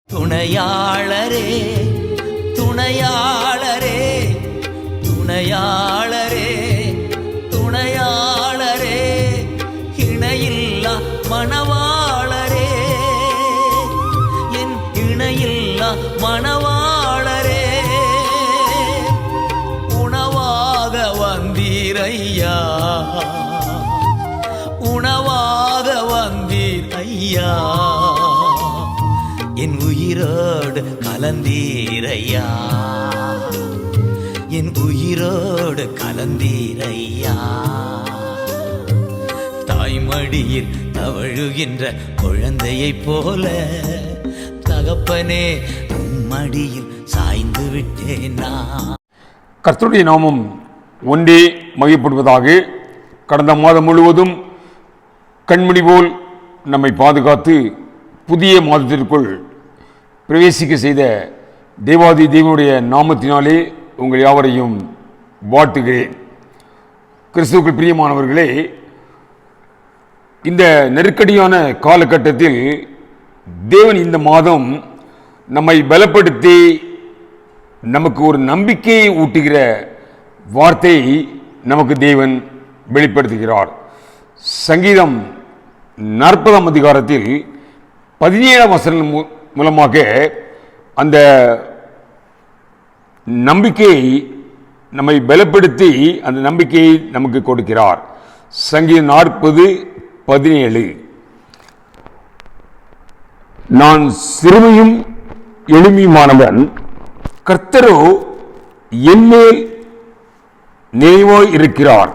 துணையாளரே துணையாளரே துணையாளரே துணையாளரே இணையில்லா மணவாளரே என் இணையில்லா மணவாளரே உணவாக வந்தீரையா உணவாக வந்தீர் ஐயா என் உயிரோடு கலந்தீரையா என் உயிரோடு கலந்தீரையா தாய்மடியில் தவழுகின்ற குழந்தையைப் போல தகப்பனே மடியில் சாய்ந்து விட்டேனா. கர்த்தருடைய நாமம் ஒன்றே மகிழ்ப்படுவதாக. கடந்த மாதம் முழுவதும் கண்மணி போல் நம்மை பாதுகாத்து புதிய மாதத்திற்குள் பிரவேசிக்க செய்த தேவாதி தேவனுடைய நாமத்தினாலே உங்கள் யாவரையும் வாழ்த்துகிறேன். கிறிஸ்துவுக்குள் பிரியமானவர்களே, இந்த நெருக்கடியான காலகட்டத்தில் தேவன் இந்த மாதம் நம்மை பலப்படுத்தி நமக்கு ஒரு நம்பிக்கையை ஊட்டுகிற வார்த்தையை நமக்கு தேவன் வெளிப்படுத்துகிறார். சங்கீதம் 40ஆம் அதிகாரத்தில் 17ஆம் வசனம் மூலமாக அந்த நம்பிக்கையை நம்மை பலப்படுத்தி அந்த நம்பிக்கையை நமக்கு கொடுக்கிறார். சங்கீதம் 40:17 நான் சிறுமையும் எளிமையுமானவன், கர்த்தரோ என்மேல் நினைவாய் இருக்கிறார்.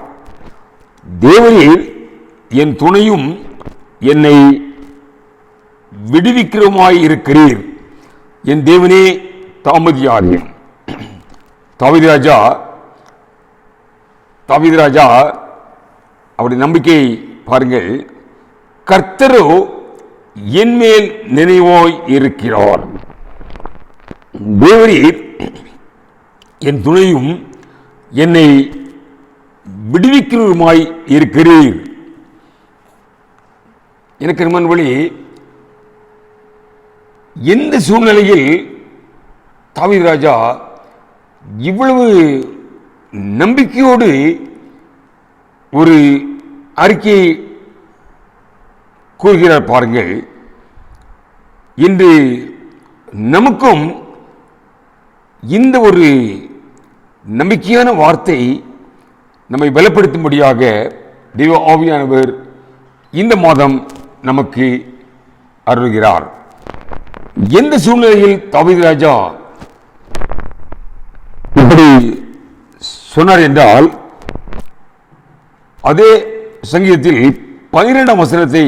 தேவரீர் என் துணையும் என்னை விடுவிக்கிறமாய் இருக்கிறீர். என் தேவனே தாமதியாதீர். தாவீது ராஜா அவருடைய நம்பிக்கை பாருங்கள். கர்த்தரோ என்மேல் நினைவாய் இருக்கிறார். தேவரீர் என் துணையும் என்னை விடுவிக்கிறவருமாய் இருக்கிறீர். எனக்கு நண்பன் வழி, எந்த சூழ்நிலையில் தாவீது ராஜா இவ்வளவு நம்பிக்கையோடு ஒரு அறிக்கையை கூறுகிறார் பாருங்கள். இன்று நமக்கும் இந்த ஒரு நம்பிக்கையான வார்த்தை நம்மை பலப்படுத்தும்படியாக தேவ ஆவியானவர் இந்த மாதம் நமக்கு அருள்கிறார். எந்த சூழ்நிலையில் தாவீது ராஜா இப்படி சொன்னார் என்றால், அதே சங்கீதத்தில் 12ஆம் வசனத்தை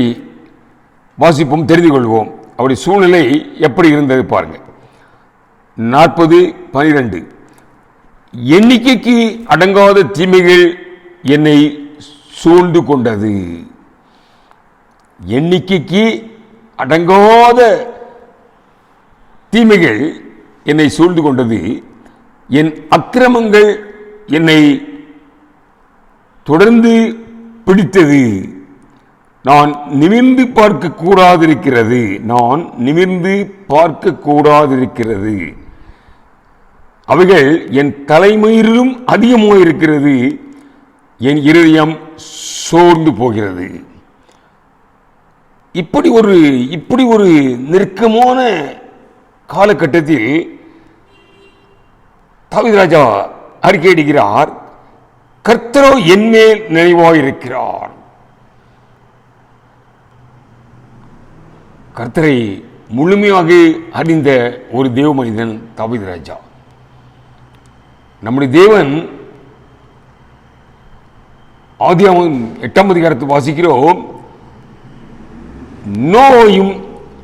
வாசிப்போம், தெரிந்து கொள்வோம். அவருடைய சூழ்நிலை எப்படி இருந்தது பாருங்க. 40:12 எண்ணிக்கைக்கு அடங்காத தீமைகள் என்னை சூழ்ந்து கொண்டது. எண்ணிக்கைக்கு அடங்காத தீமைகள் என்னை சூழ்ந்து கொண்டது. என் அக்கிரமங்கள் என்னை தொடர்ந்து பிடித்தது. நான் நிமிர்ந்து பார்க்க கூடாதிருக்கிறது. நான் நிமிர்ந்து பார்க்க கூடாதிருக்கிறது. அவைகள் என் தலைமயிரிலும் அதிகமாக இருக்கிறது. என் இருதயம் சோர்ந்து போகிறது. இப்படி ஒரு நெருக்கமான காலகட்டத்தில் தாவீது ராஜா அறிக்கையிடுகிறார், கர்த்தரோ என்மேல் நினைவாயிருக்கிறார். கர்த்தரை முழுமையாக அறிந்த ஒரு தேவ மனிதன் தாவீது ராஜா. நம்முடைய தேவன் ஆதியாகமம் 8ஆம் அதிகாரத்தை வாசிக்கிறோம். நோயும்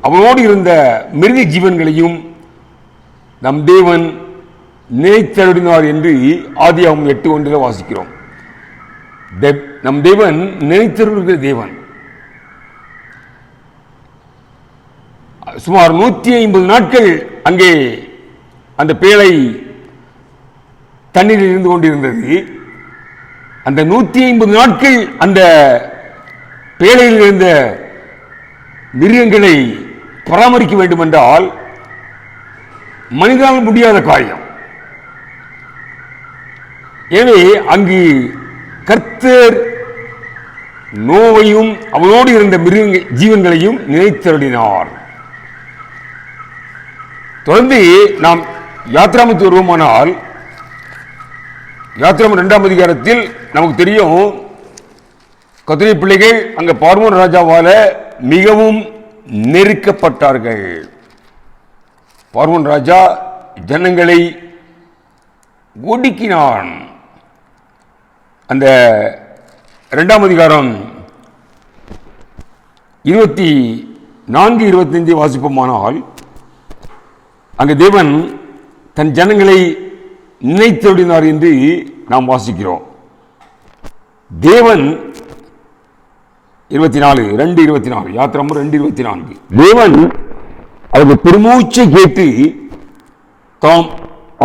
அவனோடு இருந்த மிருக ஜீவன்களையும் நம் தேவன் நினைத்தருளினார் என்று ஆதியாகமம் 8:1 வாசிக்கிறோம். நம் தேவன் நினைத்தருளுகிற தேவன். சுமார் 150 நாட்கள் அங்கே அந்த பேழை தண்ணீரில் இருந்து கொண்டிருந்தது. அந்த 150 நாட்கள் அந்த பேழையில் இருந்த மிருகங்களை பராமரிக்க வேண்டும் என்றால் மனிதனால் முடியாத காரியம். எனவே அங்கு கர்த்தர் நோவையும் அவனோடு இருந்த ஜீவன்களையும் நினைத்தருளினார். தொடர்ந்து நாம் யாத்ராமத்துக்கு வருவோமானால், யாத்ராமம் 2ஆம் அதிகாரத்தில் நமக்கு தெரியும், கர்த்தருடைய பிள்ளைகள் அங்க பார்வோன் ராஜாவால மிகவும் நெருக்கப்பட்டார்கள். பார்வோன் ராஜா ஜனங்களை ஒடுக்கினான். அந்த 2ஆம் அதிகாரம் 24-25 வாசிப்போமானால், அங்கு தேவன் தன் ஜனங்களை நினைத்தருளினார் என்று நாம் வாசிக்கிறோம். தேவன் 24 யாத்திராமம் 2:24 தேவன் அவர்கள் பெருமூச்சை கேட்டு தாம்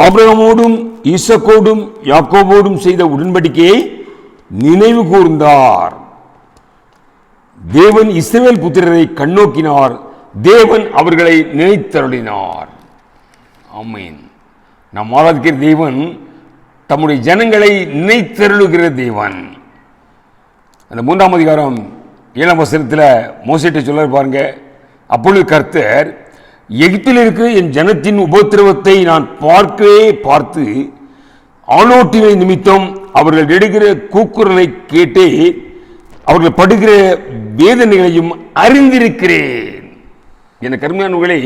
ஆபிரகாமோடும் ஈசாக்கோடும் யாக்கோபோடும் செய்த உடன்படிக்கையை நினைவு கூர்ந்தார். தேவன் இஸ்ரவேல் புத்திரரை கண்ணோக்கினார். தேவன் அவர்களை நினைத்தருளினார். ஆமென். நாம் ஆராதிக்கிற தேவன் தம்முடைய ஜனங்களை நினைத்தருளுகிற தேவன். அந்த 3ஆம் அதிகாரம் 7ஆம் வசனத்தில் மோசேட்ட சொல்ல பாருங்க, அப்பொழுது கர்த்தர், எகிப்தில் இருக்கிற என் ஜனத்தின் உபத்திரவத்தை நான் பார்த்து ஆலோட்டினை நிமித்தம் அவர்கள் எடுக்கிற கூக்குரலை கேட்டே அவர்கள் படுகிற வேதனைகளையும் அறிந்திருக்கிறேன். என கருமையானவர்களை,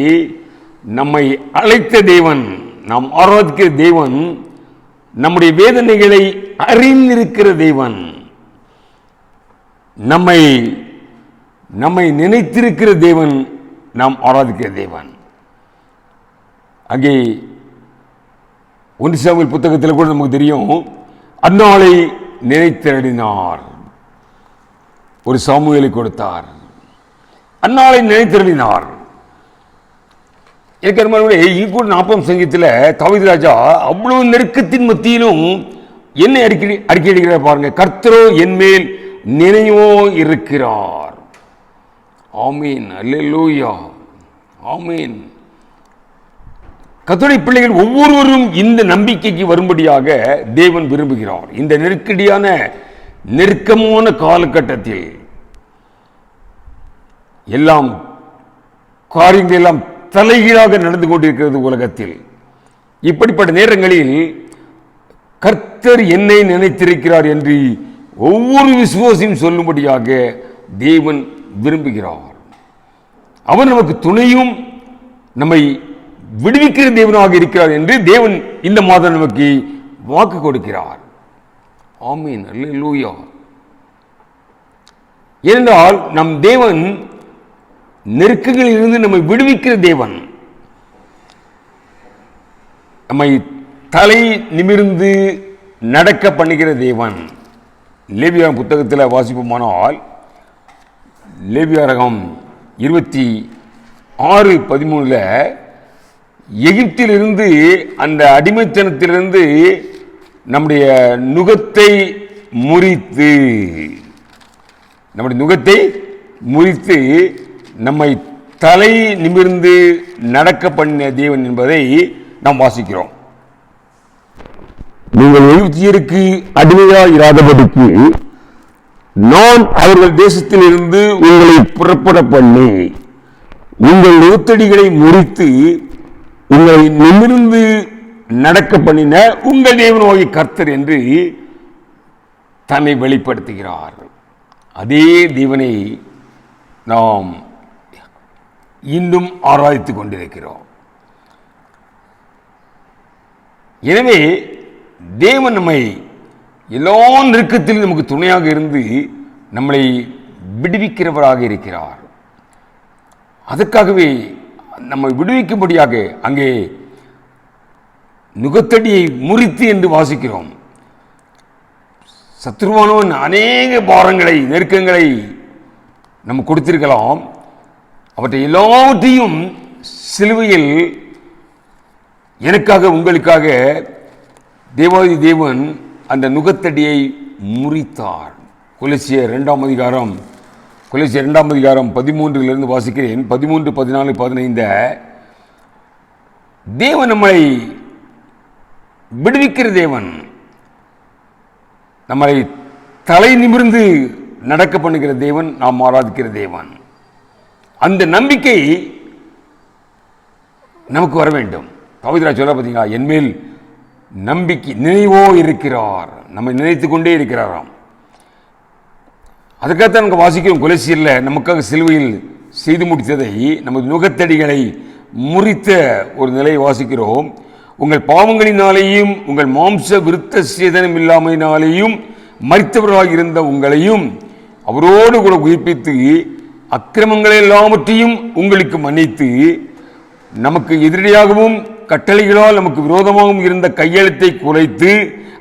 நம்மை அழைத்த தேவன், நாம் ஆராதிக்கிற தேவன், நம்முடைய வேதனைகளை அறிந்திருக்கிற தேவன், நம்மை நினைத்திருக்கிற தேவன், நாம் ஆராதிக்கிற தேவன். அங்கே 1 சாமுவேல் புத்தகத்தில் கூட நமக்கு தெரியும், அந்நாளை நினைத்தருளினார். ஒரு சாமுவேலை கொடுத்தார், அந்நாளை நினைத்தருளினார். கூட 40ஆம் சங்கீதத்தில் தாவீது ராஜா அவ்வளவு நெருக்கத்தின் மத்தியிலும் என்ன அறிக்கையிடுகிறார் பாருங்க, கர்த்தரோ என் மேல் நினைவோ இருக்கிறார். ஆமீன், அல்லேலூயா, ஆமீன். கர்த்தருடைய பிள்ளைகள் ஒவ்வொருவரும் இந்த நம்பிக்கைக்கு வரும்படியாக தேவன் விரும்புகிறார். இந்த நெருக்கமான காலகட்டத்தில் எல்லாம் காரியங்கள் எல்லாம் தலைகீழாக நடந்து கொண்டிருக்கிறது உலகத்தில். இப்படிப்பட்ட நேரங்களில் கர்த்தர் என்னை நினைத்திருக்கிறார் என்று ஒவ்வொரு விசுவாசியும் சொல்லும்படியாக தேவன் விரும்புகிறார். அவர் நமக்கு துணையும் நம்மை விடுவிக்கிற தேவனாக இருக்கிறார் என்று தேவன் இந்த மாதம் நமக்கு வாக்கு கொடுக்கிறார். ஆமீன், அல்லேலூயா. ஏனென்றால் நம் தேவன் நெருக்கங்களில் இருந்து நம்மை விடுவிக்கிற தேவன், நம்மை தலை நிமிர்ந்து நடக்க பண்ணுகிற தேவன். லேவியராகமம் புத்தகத்தில் வாசிப்போமானால், லேவியராகமம் 26:13 எகிப்திலிருந்து, அந்த அடிமைத்தனத்திலிருந்து நம்முடைய நுகத்தை முறித்து நம்மை தலை நிமிர்ந்து நடக்க பண்ணின தேவன் என்பதை நாம் வாசிக்கிறோம். நீங்கள் எகிப்தியருக்கு அடிமையாக இராதபடிக்கு நான் அவர்கள் தேசத்தில் இருந்து உங்களை புறப்பட பண்ணி உங்கள் நுகத்தடிகளை முறித்து உங்களை நிமிர்ந்து நடக்க பண்ணின உங்கள் தேவனாகிய கர்த்தர் என்று தன்னை வெளிப்படுத்துகிறார். அதே தேவனை நாம் இன்னும் ஆராய்த்து கொண்டிருக்கிறோம். எனவே தேவன் நம்மை எல்லா நெருக்கத்திலும் நமக்கு துணையாக இருந்து நம்மளை விடுவிக்கிறவராக இருக்கிறார். அதற்காகவே நம்மை விடுவிக்கும்படியாக அங்கே நுகத்தடியை முறித்து என்று வாசிக்கிறோம். சத்ருவானவன் அநேக பாரங்களை, நெருக்கங்களை நம்ம கொடுத்திருக்கலாம். அவற்றை எல்லாவற்றையும் சிலுவையில் எனக்காக, உங்களுக்காக தேவாதி தேவன் அந்த நுகத்தடியை முறித்தார். கொலோசியர் 2ஆம் அதிகாரம் 13 வாசிக்கிறேன். 13, 14, 15 தேவன் நம்மளை விடுவிக்கிற தேவன், நம்மளை தலை நிமிர்ந்து நடக்க பண்ணுகிற தேவன், நாம் ஆராதிக்கிற தேவன். அந்த நம்பிக்கை நமக்கு வர வேண்டும். பவித்ரா சொல்ல பார்த்தீங்களா, என்மேல் நம்பிக்கை நினைவோ இருக்கிறார், நம்மை நினைத்து கொண்டே இருக்கிறாராம். அதுக்காகத்தான் நமக்கு வாசிக்கிறோம். கொலோசியரில் நமக்காக சிலுவையில் செய்து முடித்ததை, நமது நுகத்தடிகளை முறித்த ஒரு நிலையை வாசிக்கிறோம். உங்கள் பாவங்களினாலேயும் உங்கள் மாம்ச விருத்த சேதனம் இல்லாமையினாலேயும் மரித்தவர்களாக இருந்த உங்களையும் அவரோடு கூட உயிர்ப்பித்து அக்கிரமங்களை எல்லாவற்றையும் உங்களுக்கு மன்னித்து நமக்கு எதிரடியாகவும் கட்டளைகளால் நமக்கு விரோதமாகவும் இருந்த கையெழுத்தை குலைத்து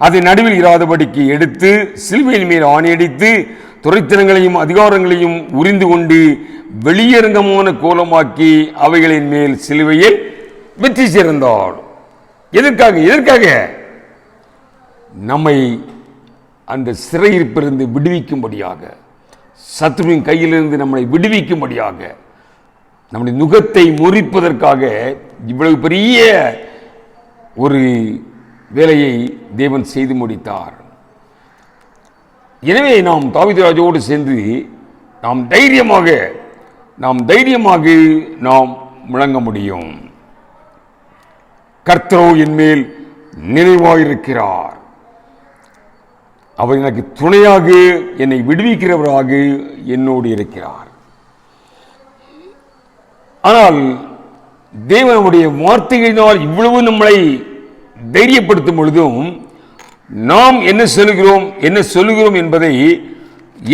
அதை நடுவில் இராதபடிக்கு எடுத்து சிலுவையின் மேல் ஆணையடித்து துரைத்தனங்களையும் அதிகாரங்களையும் உரிந்து கொண்டு வெளியரங்கமான கோலமாக்கி அவைகளின் மேல் சிலுவையில் வெற்றி சேர்ந்தாள். எதற்காக? நம்மை அந்த சிறையிருப்பிலிருந்து விடுவிக்கும்படியாக, சத்துருவின் கையிலிருந்து நம்மை விடுவிக்கும்படியாக, நம்முடைய நுகத்தை முறிப்பதற்காக இவ்வளவு பெரிய ஒரு வேலையை தேவன் செய்து முடித்தார். எனவே நாம் தாவீது ராஜாவோடு சேர்ந்து நாம் தைரியமாக நாம் முழங்க முடியும். கர்த்தரோ என்மேல் நினைவாயிருக்கிறார், அவர் எனக்கு துணையாக, என்னை விடுவிக்கிறவராக என்னோடு இருக்கிறார். ஆனால் தேவனுடைய வார்த்தைகளினால் இவ்வளவு நம்மளை தைரியப்படுத்தும் பொழுதும் நாம் என்ன சொல்லுகிறோம் என்பதை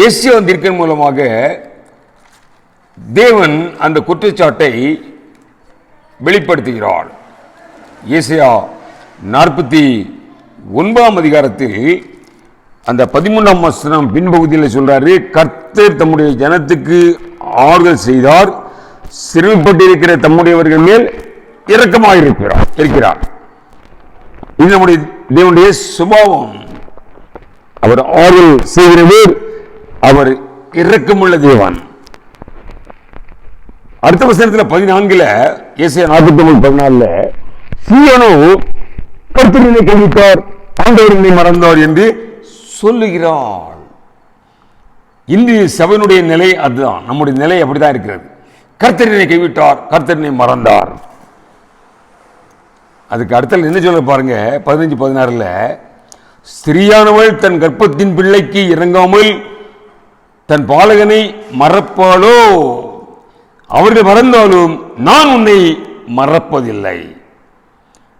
எஸ்யா தீர்க்கன் மூலமாக தேவன் அந்த குற்றச்சாட்டை வெளிப்படுத்துகிறார். எஸ்யா 49 அதிகாரத்தில் அந்த 13ஆம் வசனம் பின்பகுதியில் சொல்றாரு, கர்த்தர் தம்முடைய ஜனத்துக்கு ஆறுதல் செய்தார், சிறுமைப்பட்டிருக்கிற தம்முடையவர்கள் மேல் இரக்கமாயிருக்கிறார். இது நம்முடைய தேவனுடைய சுபாவம். அவர் ஆறுதல் செய்கிறவர், அவர் இரக்கமுள்ள தேவன். அடுத்த வசனத்தில் 14 ஏசாயா 49:14 சீயோனோ கர்த்தரை கைவிட்டார், ஆண்டவரை மறந்தார் என்று சொல்லுகிறார். இன்று சபையினுடைய நிலை அதுதான், நம்முடைய நிலை அப்படிதான் இருக்கிறது. கர்த்தரை கைவிட்டார், கர்த்தரை மறந்தார். அதுக்கு அடுத்த என்ன சொல்ல பாருங்க, 15-16 ஸ்திரீயானவள் தன் கர்ப்பத்தின் பிள்ளைக்கு இறங்காமல் தன் பாலகனை மறப்பாளோ? அவர்கள் மறந்தாலும் நான் உன்னை மறப்பதில்லை.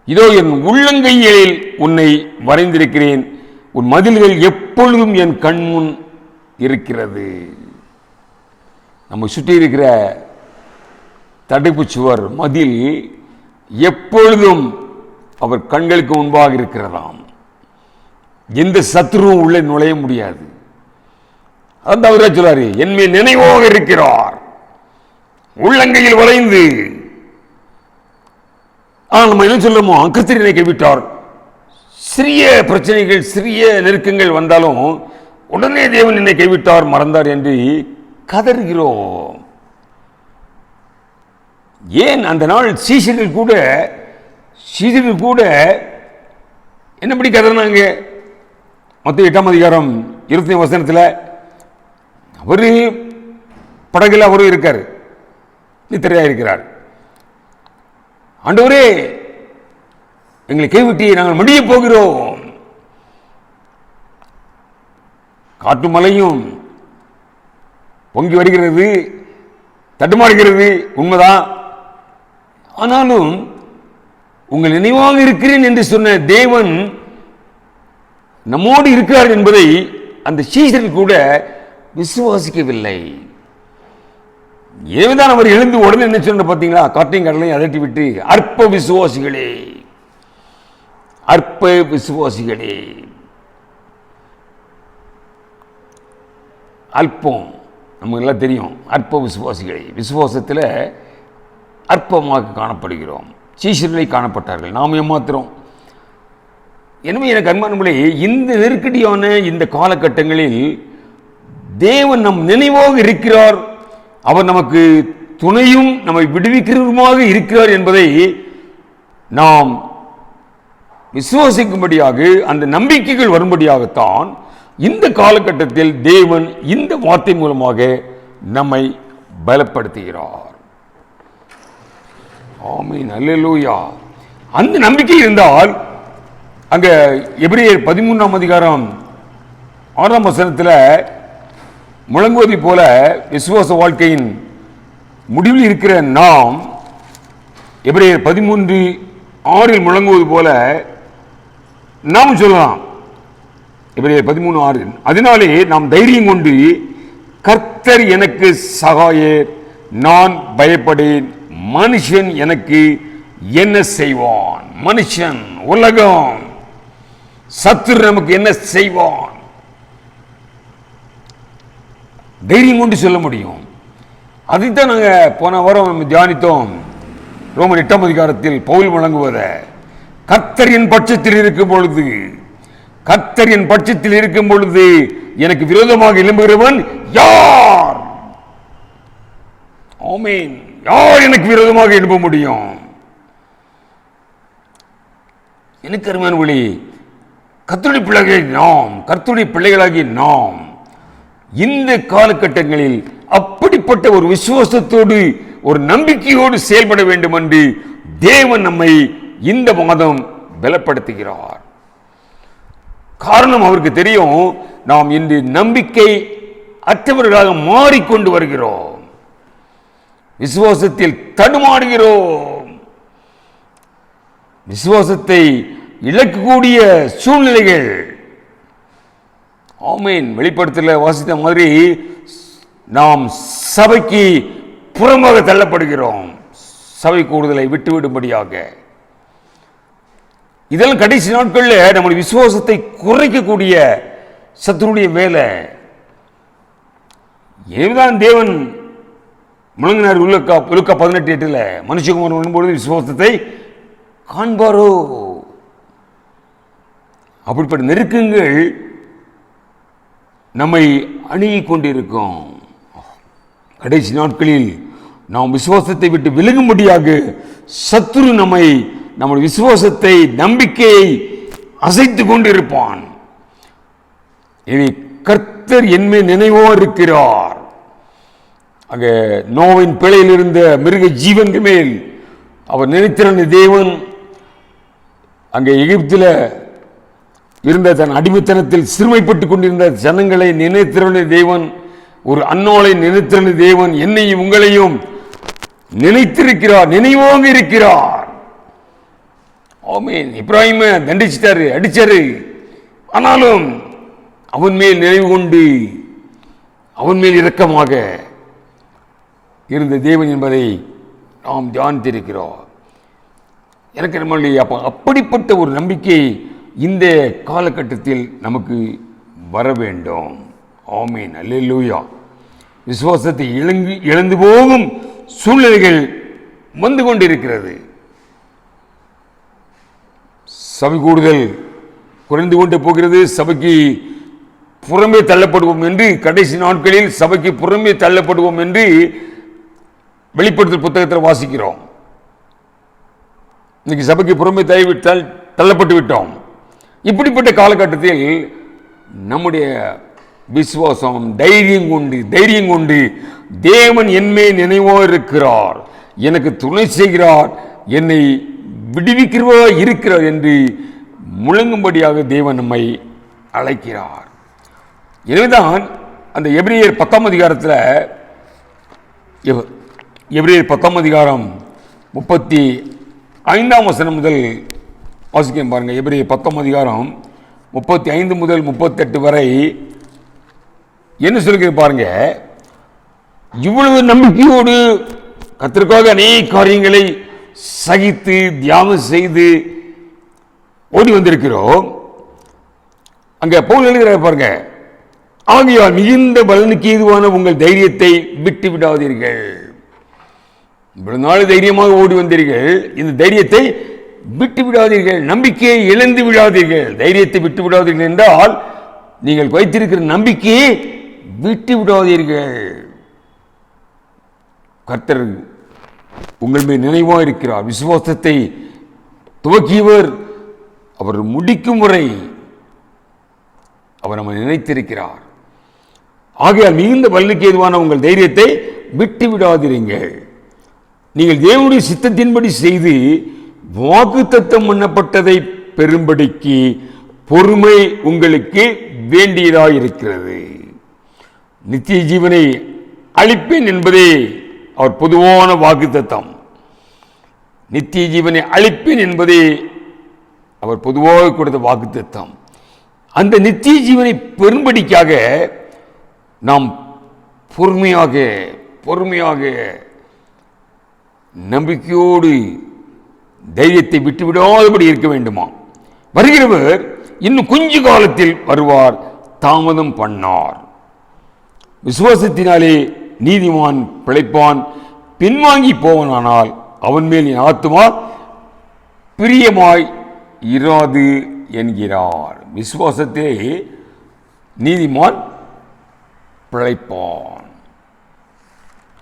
இதோ என் உள்ளங்கையில் உன்னை வரைந்திருக்கிறேன், உன் மதில்கள் எப்பொழுதும் என் கண்முன் இருக்கிறது. நம்ம சுற்றி இருக்கிற தடுப்பு சுவர் மதில் எப்பொழுதும் அவர் கண்களுக்கு முன்பாக இருக்கிறதாம். எந்த சத்துருவும் உள்ளே நுழைய முடியாது. அதான் அவரே சொல்றாரு, என்மேல் நினைவாக இருக்கிறார், உள்ளங்கையில் வளைந்து. ஆனால் நம்ம என்ன சொல்றோமோ, கர்த்தரை கைவிட்டார். சிறிய பிரச்சனைகள், சிறிய நெருக்கங்கள் வந்தாலும் உடனே தேவன் என்னை கைவிட்டார், மறந்தார் என்று கதறுகிறோம். ஏன் அந்த நாள் சீஷர்கள் கூட என்னப்படி கதறினாங்க? மத்திய 8ஆம் அதிகாரம் 20 வசனத்தில் அவரு படகுல அவரும் இருக்காரு, நித்திரையா இருக்கிறார். ஆண்டவரே எங்களை கைவிட்டி நாங்கள் மடிய போகிறோம். காற்று மலையும் பொங்கி வருகிறது, தட்டுமாறுகிறது, உண்மைதான். ஆனாலும் உங்கள் நினைவாக இருக்கிறேன் என்று சொன்ன தேவன் நம்மோடு இருக்கிறார் என்பதை அந்த சீஷர்கள் கூட விசுவாசிக்கவில்லை. ஏனதான் அவர் எழுந்து உடனே என்ன சொன்ன பார்த்தீங்களா? காற்றையும் கடலையும் அதட்டி விட்டு, அற்ப விசுவாசிகளே, அற்ப விசுவாசிகளே. அல்பம் நமக்கு எல்லாம் தெரியும். அற்ப விசுவாசிகளே, விசுவாசத்தில் அற்பமாக காணப்படுகிறோம். சீஷர்களை காணப்பட்டார்கள், நாம் ஏமாத்திரம். எனவே எனக்கு அன்பானவர்களே, இந்த நெருக்கடியான இந்த காலகட்டங்களில் தேவன் நம் நினைவாக இருக்கிறார், அவர் நமக்கு துணையும் நம்மை விடுவிக்கிறவருமாக இருக்கிறார் என்பதை நாம் விசுவாசிக்கும்படியாக, அந்த நம்பிக்கைகள் வரும்படியாகத்தான் இந்த காலகட்டத்தில் தேவன் இந்த வார்த்தை மூலமாக நம்மை பலப்படுத்துகிறார். ஆமென், அல்லேலூயா. அந்த நம்பிக்கை இருந்தால் அங்க எபிரேயர் 13ஆம் அதிகாரம் 6ஆம் வசனத்தில் முழங்குவதை போல விசுவாச வாழ்க்கையின் முடிவில் இருக்கிற நாம், எபிரேயர் 13:6 முழங்குவது போல நாம் சொல்லலாம். எபிரேயர் 13:6, அதனாலே நாம் தைரியம் கொண்டு, கர்த்தர் எனக்கு சகாயர், நான் பயப்படேன், மனுஷன் எனக்கு என்ன செய்வான்? மனுஷன், உலகம், சத்துரு நமக்கு என்ன செய்வான்? தைரியம் கொண்டு சொல்ல முடியும். அதைத்தான் நாங்கள் போன வாரம் தியானித்தோம். ரோமர் 8ஆம் அதிகாரத்தில் பவுல் வழங்குவத, கர்த்தர் என் பட்சத்தில் இருக்கும் பொழுது, கர்த்தர் என் பட்சத்தில் இருக்கும் பொழுது எனக்கு விரோதமாக எழும்புகிறவன் யார்? ஆமென். யார் எனக்கு விரோதமாக எழும்ப முடியும்? எனக்கு அருமையான வழி, கர்த்தருடைய பிள்ளைகளை நாம், கர்த்தருடைய பிள்ளைகளாகி நாம் இந்த காலகட்டங்களில் அப்படிப்பட்ட ஒரு விசுவாசத்தோடு, ஒரு நம்பிக்கையோடு செயல்பட வேண்டும் என்று தேவன் நம்மை இந்த மாதம் பலப்படுத்துகிறார். காரணம், அவருக்கு தெரியும் நாம் இன்று நம்பிக்கை அற்றவர்களாக மாறிக்கொண்டு வருகிறோம், விசுவாசத்தில் தடுமாறுகிறோம், விசுவாசத்தை இழக்கக்கூடிய சூழ்நிலைகள். ஆமென். வெளிப்படுத்தல வாசித்த மாதிரி நாம் சபைக்கு புறமாக தள்ளப்படுகிறோம், சபை கூடுதலை விட்டுவிடும்படியாக. இதெல்லாம் கடைசி நாட்களில் நம்முடைய விசுவாசத்தை குறைக்கக்கூடிய சத்துருடைய வேலை. ஏதான் தேவன் முழங்கினார் லூக்கா 18:8, மனுஷகுமாரன் வரும்பொழுது விசுவாசத்தை காண்பாரோ? அப்படிப்பட்ட நெருக்கங்கள் நம்மை அணுகிக் கொண்டிருக்கும். கடைசி நாட்களில் நாம் விசுவாசத்தை விட்டு விலகும்படியாக சத்துரு நம்முடைய விசுவாசத்தை, நம்பிக்கையை அசைத்து கொண்டிருப்பான். இனி கர்த்தர் என்மேல் நினைவோ இருக்கிறார். அங்க நோவின் பிழையில் இருந்த மிருக ஜீவன்கள் மேல் அவர் நினைத்திருந்த தேவன், அங்கே எகிப்தில் இருந்த தன் அடிமைத்தனத்தில் சிறுமைப்பட்டுக் கொண்டிருந்த ஜனங்களை நினைத்திருந்த தேவன், ஒரு அன்னோலை நினைத்திருந்த தேவன் என்னையும் உங்களையும் நினைத்திருக்கிறார், நினைவோங்க இருக்கிறார். ஆமென். இப்ராஹிம தண்டிச்சிட்டாரு, அடிச்சாரு. ஆனாலும் அவன் மேல் நினைவு கொண்டு அவன் மேல் இரக்கமாக இருந்த தேவன் என்பதை நாம் தியானித்திருக்கிறோம். எனக்கு நம்மளுடைய அப்படிப்பட்ட ஒரு நம்பிக்கை இந்த காலகட்டத்தில் நமக்கு வர வேண்டும். ஆமென், அல்லேலூயா. விசுவாசத்தை இழந்து போகும் சூழ்நிலைகள் வந்து கொண்டிருக்கிறது. சபை கூடுதல் குறைந்து கொண்டு போகிறது. சபைக்கு புறமே தள்ளப்படுவோம் என்று, கடைசி நாட்களில் சபைக்கு புறமே தள்ளப்படுவோம் என்று வெளிப்படுத்தல் புத்தகத்தில் வாசிக்கிறோம். இன்னைக்கு சபைக்கு புறமே தள்ளப்பட்டு விட்டோம். இப்படிப்பட்ட காலகட்டத்தில் நம்முடைய விசுவாசம், தைரியம் கொண்டு தேவன் என்மே நினைவோ இருக்கிறார், எனக்கு துணை செய்கிறார், என்னை விடுவிக்கிறவோ இருக்கிறார் என்று முழங்கும்படியாக தேவன் நம்மை அழைக்கிறார். எனவேதான் அந்த எபிரேயர் 10ஆம் அதிகாரத்தில், எபிரேயர் 10ஆம் அதிகாரம் 35ஆம் வசனம் முதல் வாசிக்க பாருங்க. எபிரேயர் 10ஆம் அதிகாரம் 35 முதல் 38 வரை என்ன சொல்லுங்க பாருங்க. இவ்வளவு நம்பிக்கையோடு கர்த்தருக்காக அநேக காரியங்களை சகித்து தியாகம் செய்து ஓடி வந்திருக்கிறோம். அங்க பவுல் எழுதுகிறார் பாருங்க, ஆகையால் மிகுந்த பலனுக்கு ஏதுவான உங்கள் தைரியத்தை விட்டு விடாதீர்கள். இவ்வளவு நாள் தைரியமாக ஓடி வந்தீர்கள், இந்த தைரியத்தை விட்டு விடாதீர்கள், நம்பிக்கையை இழந்து விடாதீர்கள். தைரியத்தை விட்டு விடாதீர்கள் என்றால் நீங்கள் வைத்திருக்கிற நம்பிக்கையை விட்டு விடாதீர்கள். கர்த்தர் உங்கள் மேல் நினைவாக இருக்கிறார். விசுவாசத்தை துவக்கியவர் அவர் முடிக்கும் வரை அவர் நம்மை நினைத்திருக்கிறார். ஆகையால் மிகுந்த பலனுக்கு ஏதுவான உங்கள் தைரியத்தை விட்டு விடாதிருங்கள். நீங்கள் தேவனுடைய சித்தத்தின்படி செய்து வாக்குத்தத்தம் பண்ணப்பட்டதை பெறும்படிக்கு பொறுமை உங்களுக்கு வேண்டியதாயிருக்கிறது. நித்திய ஜீவனை அளிப்பேன் என்பதே அவர் பொதுவான வாக்குத்தத்தம். நித்திய ஜீவனை அளிப்பேன் என்பதே அவர் பொதுவாக கொடுத்த வாக்குத்தத்தம். அந்த நித்திய ஜீவனை பெறும்படிக்காக நாம் பொறுமையாக நம்பிக்கையோடு தைரியத்தை விட்டுவிடாதபடி இருக்க வேண்டுமா? வருகிறவர் இன்னும் கொஞ்ச காலத்தில் வருவார், தாமதம் பண்ணார். விசுவாசத்தினாலே நீதிமான் பிழைப்பான், பின்வாங்கி போவனானால் அவன் மேல் என் ஆத்துமா பிரியமாய் இராது என்கிறார். விசுவாசத்திலே நீதிமான் பிழைப்பான்.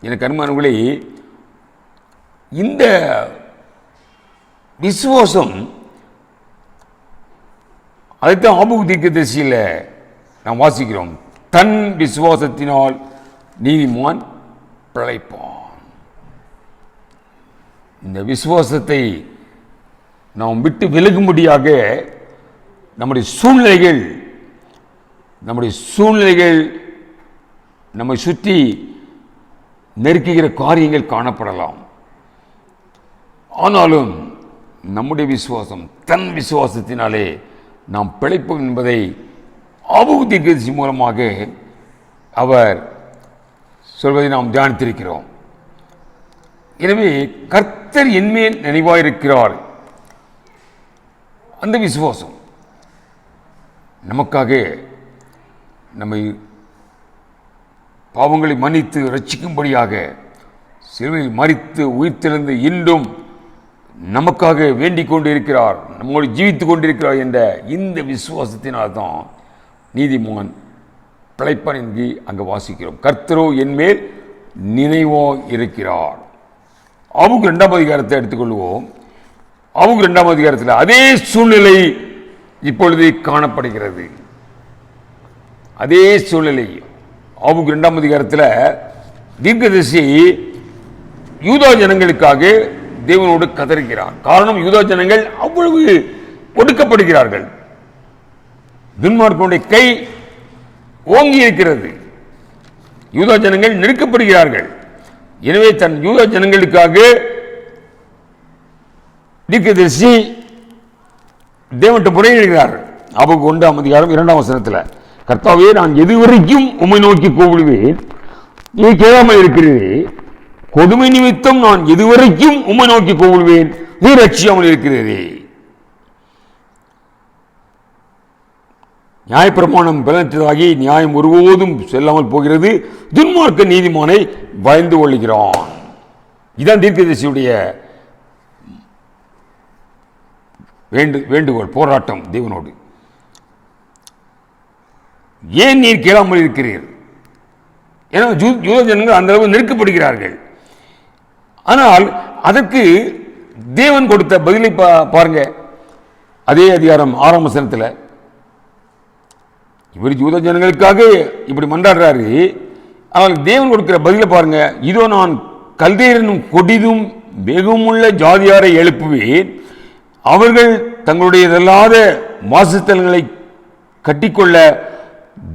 எனக்கு அருமையானவர்களே, இந்த விசுவாசம் அதைத்தான் ஆபகு தீர்க்கதரிசியில் நாம் வாசிக்கிறோம். தன் விசுவாசத்தினால் நீதிமான் பிழைப்பான். இந்த விசுவாசத்தை நாம் விட்டு விலகும்படியாக நம்முடைய சூழ்நிலைகள் நம்மை சுற்றி நெருக்குகிற காரியங்கள் காணப்படலாம். ஆனாலும் நம்முடைய விசுவாசம், தன் விசுவாசத்தினாலே நாம் பிழைப்போம் என்பதை ஆபகு தீர்க்கதரிசி மூலமாக அவர் சொல்வதை நாம் தியானித்திருக்கிறோம். எனவே கர்த்தர் என்மேல் நினைவாயிருக்கிறார். அந்த விசுவாசம் நமக்காக நம்மை பாவங்களை மன்னித்து ரட்சிக்கும்படியாக சிலுவையில் மரித்து உயிர்த்தெழுந்து இன்றும் நமக்காக வேண்டிக் கொண்டிருக்கிறார், நம்மோடு ஜீவித்துக் கொண்டிருக்கிறார் என்ற இந்த விசுவாசத்தினால்தான் நீதிமான் பிழைப்பான் என்று அங்கு வாசிக்கிறோம். கர்த்தரோ என்மேல் நினைவோ இருக்கிறார். ஆபகு 2ஆம் அதிகாரத்தை எடுத்துக்கொள்வோம். ஆபகு 2ஆம் அதிகாரத்தில் அதே சூழ்நிலை இப்பொழுது காணப்படுகிறது. அதே சூழ்நிலை ஆபகு 2ஆம் அதிகாரத்தில் தீர்க்கதரிசி யூதா ஜனங்களுக்காக தேவனோடு கதறுகிறார். காரணம், யூதா ஜனங்கள் அவ்வளவு ஒடுக்கப்படுகிறார்கள். துன்மார்க்கனுடைய கை ஓங்கி இருக்கிறது. யூதா ஜனங்கள் நெருக்கப்படுகிறார்கள். எனவே தன் யூதா ஜனங்களுக்காக தீர்க்கதரிசி தேவன்கிட்ட முறையிடுகிறார். ஆபகு 1ஆம் அதிகாரம் 2ஆம் வசனத்தில், கர்த்தாவே, நான் எதுவரைக்கும் உம்மை நோக்கி கூப்பிடுவேன், நீ கேளாமல் இருக்கிறீரே. கொடுமை நிமித்தம் நான் எதுவரைக்கும் உம்மை நோக்கி கூப்பிடுவேன், நீ ரட்சியாமல் இருக்கிறீரே. நியாயப்பிரமாணம் பலனற்றதாகி நியாயம் ஒருபோதும் செல்லாமல் போகிறது. துன்மார்க்க நீதிமானை பயந்து கொள்கிறான். இதுதான் தீர்க்கதரிசியுடைய வேண்டுகோள், போராட்டம் தேவனோடு. ஏன் நீர் கேளாமல் இருக்கிறீர்? ஏன்னா யூத ஜனங்கள் அந்த அளவு நெருக்கப்படுகிறார்கள். ஆனால் அதற்கு தேவன் கொடுத்த பதிலை பாருங்க. அதே அதிகாரம் 6ஆம் வசனத்தில் இவர் யூத ஜனங்களுக்காக இப்படி மன்றாடுறாரு. ஆனால் தேவன் கொடுக்கிற பதிலை பாருங்க. இதோ நான் கல்தேயனும் கொடிதும் வெகுமுள்ள ஜாதியாரை எழுப்புவேன், அவர்கள் தங்களுடையதல்லாத வாசஸ்தலங்களை கட்டிக்கொள்ள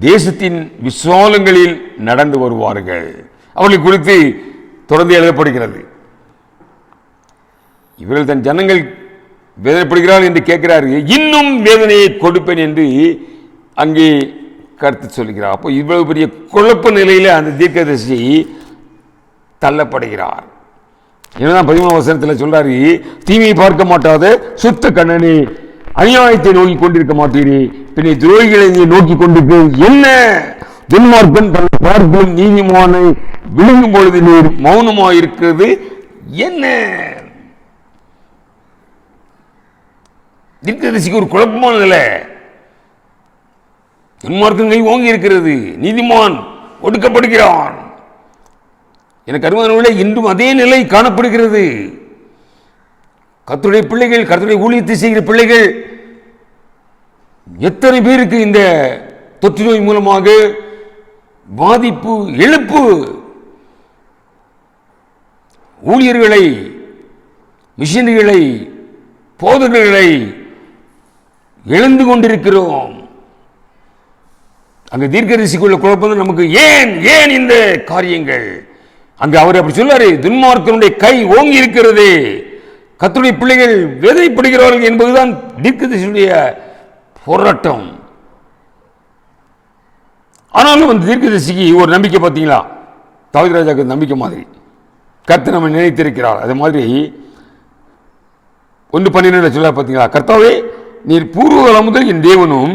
தேசத்தின் விசாலங்களில் நடந்து வருவார்கள். அவர்களை குறித்து தொடர்ந்து எழுதப்படுகிறது. இவர்கள் தன் ஜனங்கள் வேதனைப்படுகிறார்கள் என்று கேட்கிறார்கள், இன்னும் வேதனையை கொடுப்பேன் என்று அங்கே கருத்து சொல்கிறார். அப்போ இவ்வளவு பெரிய குழப்ப நிலையில் அந்த தீர்க்கதரிசி தள்ளப்படுகிறார். என்னதான் 13ஆம் வசனத்தில் சொல்றாரு, தீமையை பார்க்க மாட்டாத சுத்த கண்ணனே, அநியாயத்தை நோக்கி கொண்டிருக்க மாட்டீரே, பின்ன துரோகிகளை நீ நோக்கி கொண்டிருக்க என்ன? துன்மார்க்கன் தன்னை பார்க்கும் நீதிமானை விழுங்கும் பொழுது நீர் மௌனமாக இருக்கிறது என்ன? தீர்க்கதரிசிக்கு ஒரு குழப்பமான நிலை. துன்மார்க்கன் கை ஓங்கி இருக்கிறது, நீதிமான் ஒடுக்கப்படுகிறான். எனக்கு அருமையானவர்களே, இன்றும் அதே நிலை காணப்படுகிறது. கர்த்தருடைய பிள்ளைகள், கர்த்தருடைய ஊழியத்தை செய்கிற பிள்ளைகள் எத்தனை பேருக்கு இந்த தொற்று நோய் மூலமாக பாதிப்பு, இழப்பு, ஊழியர்களை, மிஷனரிகளை, போதகர்களை இழந்து கொண்டிருக்கிறோம். அங்க தீர்க்கதரிசிக்குள்ள குழப்பம் நமக்கு. ஏன் ஏன் இந்த காரியங்கள்? அங்க அவர் அப்படி சொல்லாரு, துன்மார்க்கனுடைய கை ஓங்கி இருக்கிறது, கர்த்தருடைய பிள்ளைகள் வேதனைப்படுகிறார்கள் என்பதுதான் தீர்க்கதரிசியுடைய போராட்டம். ஆனாலும் அந்த தீர்க்கதரிசிக்கு ஒரு நம்பிக்கை. பார்த்தீங்களா, தாவீது ராஜாவுக்கு நம்பிக்கை மாதிரி கர்த்தர் நம்ம நினைத்திருக்கிறார். அதே மாதிரி 1:12 சொல்ல பார்த்தீங்களா, கர்த்தாவே நீர் பூர்வகாலம் முதல் என் தேவனும்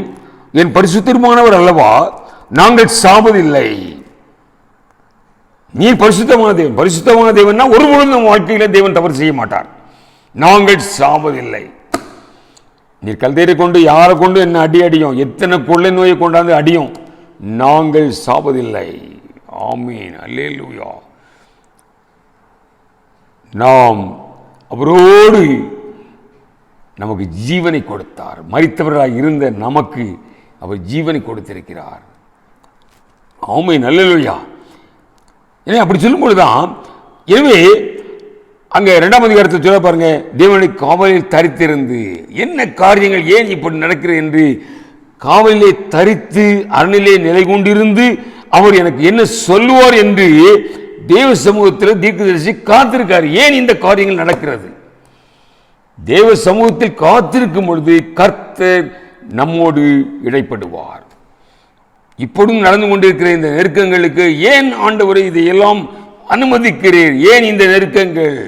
என் பரிசுத்தமானவர் அல்லவா, நாங்கள் சாவதில்லை. நீர் பரிசுத்தமான தேவன். பரிசுத்தமான தேவன்னா ஒரு பொழுதும் வாழ்க்கையில தேவன் தவறு செய்ய மாட்டார். நாங்கள் சாவதில்லை. நீர் கல்தேரை கொண்டு யாரை கொண்டு என்ன அடியும், எத்தனை கொள்ளை நோயை கொண்டாந்து அடியும், நாங்கள் சாவதில்லை. ஆமீன், அல்லேலூயா. நாம் அவரோடு நமக்கு ஜீவனை கொடுத்தார். மரித்தவர்களாக இருந்த நமக்கு அவர் ஜீவனை கொடுத்திருக்கிறார். ஆமீன், அல்லேலூயா. ஏன்னா அப்படி சொல்லும்பொழுதுதான், எனவே அங்க 2ஆம் அதிகாரத்தில் சொல்ல பாருங்க, தேவனுடைய காவலில் தரித்திருந்து என்ன காரியங்கள் ஏன் இப்படி நடக்கிறது என்று காவலிலே தரித்து அரணிலே நிலை கொண்டிருந்து அவர் எனக்கு என்ன சொல்லுவார் என்று தேவ சமூகத்தில் தீர்க்கதரிசி காத்திருக்கார். ஏன் இந்த காரியங்கள் நடக்கிறது? தேவ சமூகத்தில் காத்திருக்கும் பொழுது கர்த்தர் நம்மோடு இடைப்படுவார். இப்பொழுதும் நடந்து கொண்டிருக்கிற இந்த நெருக்கங்களுக்கு ஏன் ஆண்டவரை இதையெல்லாம் அனுமதிக்கிறீர்? ஏன் இந்த நெருக்கங்கள்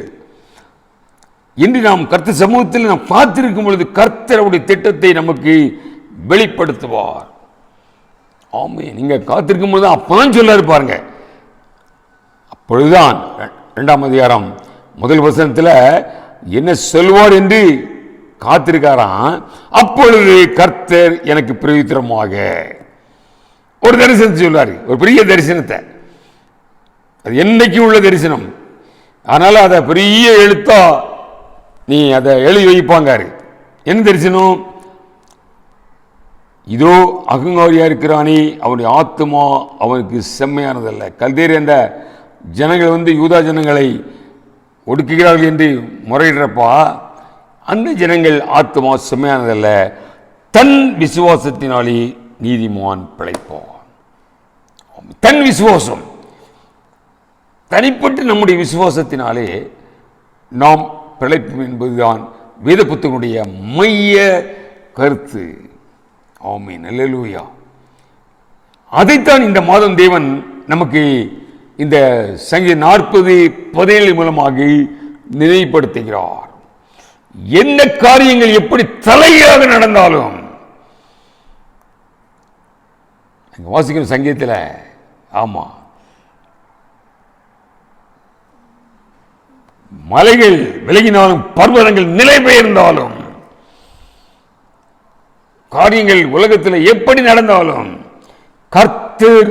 என்று நாம் கர்த்தர் சமூகத்தில் நாம் காத்திருக்கும் பொழுது கர்த்தர் அவருடைய திட்டத்தை நமக்கு வெளிப்படுத்துவார். ஆமே, நீங்க காத்திருக்கும் பொழுது அப்பதான் சொல்ல பாருங்க. அப்பொழுதுதான் 2ஆம் அதிகாரம் 1 வசனத்தில் என்ன சொல்வார் என்று காத்திருக்காராம். அப்பொழுது கர்த்தர் எனக்கு பிரயோஜனமாக ஒரு தரிசனத்தை சொல்றாரு, ஒரு பெரிய தரிசனத்தை. அது என்னைக்கு உள்ள தரிசனம். அதனால அதை பெரிய எழுத்தா நீ அதை எழுதி வைப்பாங்க. என்ன தரிசனம்? இதோ அகங்காரியா இருக்கிறானே, அவனுடைய ஆத்மா அவனுக்கு செம்மையானதல்ல. கல்தேர் என்ற ஜனங்கள் யூதா ஜனங்களை ஒடுக்குகிறார்கள் என்று முறையிடுறப்பா, அந்த ஜனங்கள் ஆத்மா செம்மையானதல்ல, தன் விசுவாசத்தினாலே நீதிமான் பிழைப்பான். தன் விசுவாசம், தனிப்பட்டு நம்முடைய விசுவாசத்தினாலே நாம் பிழைப்பு என்பதுதான் வேத புத்தகனுடைய மைய கருத்து. ஆமென், அல்லேலூயா. அதைத்தான் இந்த மாதம் தேவன் நமக்கு இந்த சங்கீதம் 40:17 மூலமாக நினைவுபடுத்துகிறார். எந்த காரியங்கள் எப்படி தலையாக நடந்தாலும், வாசிக்கிற சங்கீதத்தில், ஆமா, மலைகள் விலகினாலும் பர்வதங்கள் நிலை பெயர்ந்தாலும், காரியங்கள் உலகத்தில் எப்படி நடந்தாலும் கர்த்தர்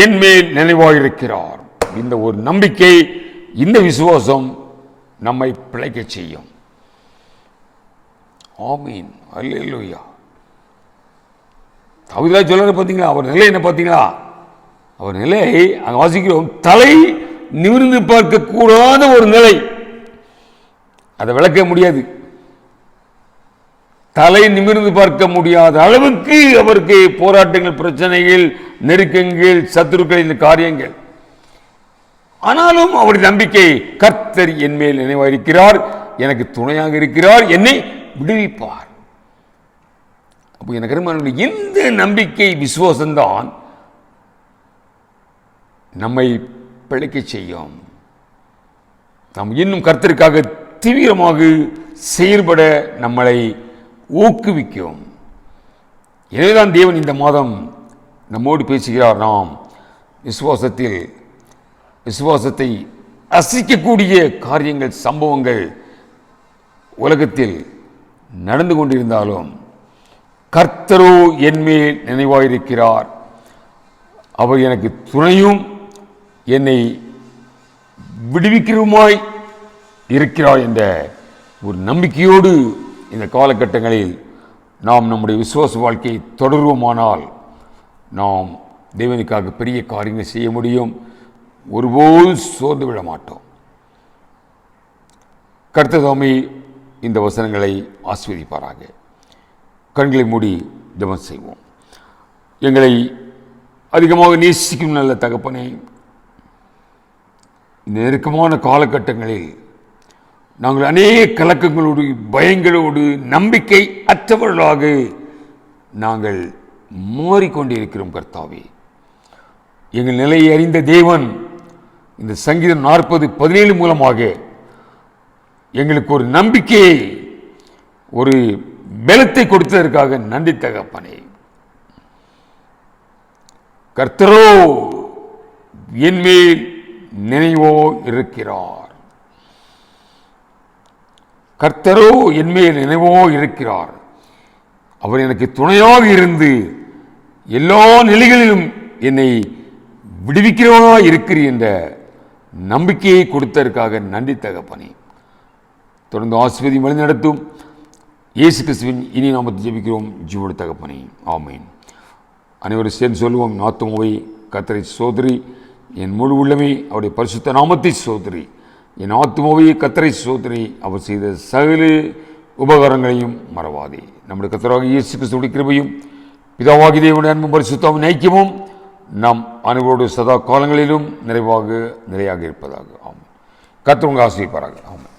என் மேல் நினைவாயிருக்கிறார். இந்த ஒரு நம்பிக்கை, இந்த விசுவாசம் நம்மை பிழைக்க செய்யும். ஆமீன், அல்லேலூயா. தாவீது சொல்ற பார்த்தீங்களா, அவர் நிலை என்ன பார்த்தீங்களா? அவர் நிலை அங்கே வாசிக்கிறோம், தலை நிமிர்ந்து பார்க்க கூடாத ஒரு நிலை. அதை விளக்க முடியாது. தலை நிமிர்ந்து பார்க்க முடியாத அளவுக்கு அவருக்கு போராட்டங்கள், பிரச்சனைகள், நெருக்கங்கள், சத்துருக்கள், இந்த காரியங்கள். ஆனாலும் அவருடைய நம்பிக்கை, கர்த்தர் என் மேல் நினைவாயிருக்கிறார், எனக்கு துணையாக இருக்கிறார், என்னை விடுவிப்பார். அப்போ எனக்கு இந்த நம்பிக்கை, விசுவாசம்தான் நம்மை பிழைக்க செய்யும். நாம் இன்னும் கர்த்தருக்காக தீவிரமாக செயல்பட நம்மளை ஊக்குவிக்கும். எனவேதான் தேவன் இந்த மாதம் நம்மோடு பேசுகிறார். நாம் விசுவாசத்தை அசைக்கக்கூடிய காரியங்கள், சம்பவங்கள் உலகத்தில் நடந்து கொண்டிருந்தாலும் கர்த்தரோ என் மேல் நினைவாயிருக்கிறார், அவர் எனக்கு துணையும் என்னை விடுவிக்கிறவுமாய் இருக்கிறார் என்ற ஒரு நம்பிக்கையோடு இந்த காலகட்டங்களில் நாம் நம்முடைய விசுவாச வாழ்க்கையை தொடர்வோமானால் நாம் தேவனுக்காக பெரிய காரியங்களை செய்ய முடியும். ஒருபோதும் சோர்ந்து விட மாட்டோம். கர்த்தர் தாமே இந்த வசனங்களை ஆசீர்வதிப்பாராக. கண்களை மூடி ஜெபம் செய்வோம். எங்களை அதிகமாக நேசிக்கும் நல்ல தகப்பனே, இந்த நெருக்கமான காலகட்டங்களில் நாங்கள் அநேக கலக்கங்களோடு, பயங்களோடு, நம்பிக்கை அற்றவர்களாக நாங்கள் மாறிக்கொண்டிருக்கிறோம். கர்த்தாவே, எங்கள் நிலையை அறிந்த தேவன் இந்த சங்கீதம் 40:17 மூலமாக எங்களுக்கு ஒரு நம்பிக்கையை, ஒரு பலத்தை கொடுத்ததற்காக நன்றி தகப்பனே. கர்த்தரோ என்மேல் நினைவோ இருக்கிறார். கர்த்தரோ என்மேல் நினைவோ இருக்கிறார். அவர் எனக்கு துணையாக இருந்து எல்லா நிலைகளிலும் என்னை விடுவிக்கிறவனாக இருக்கிறீர் என்ற நம்பிக்கையை கொடுத்ததற்காக நன்றி தகப்பனே. தொடர்ந்து ஆசீர்வதி வழி நடத்தும். இயேசு கிறிஸ்துவின் இனி நாமத்தை ஜெபிக்கிறோம் ஜீவோடு தகப்பனே, ஆமென். அனைவரும் சேர்ந்து சொல்லுவோம். என் ஆத்துமாவே கர்த்தரை சோதரி, என் முழு உள்ளமே அவருடைய பரிசுத்த நாமத்தை சோதரி. என் ஆத்துமாவே கர்த்தரை சோதரி, அவர் செய்த சகல உபகாரங்களையும் மறவாதே. நம்முடைய கர்த்தராகிய இயேசு கிறிஸ்துவின் கிருபையும் பிதாவாகிய தேவனுடைய அன்பும் பரிசுத்தமும் ஐக்கியமும் நம் அனைவரோடு சதா காலங்களிலும் நிறைவாக நிலையாக இருப்பதாக. ஆமாம். கர்த்தர் உங்களை ஆசீர்வதிப்பாராக. ஆமாம்.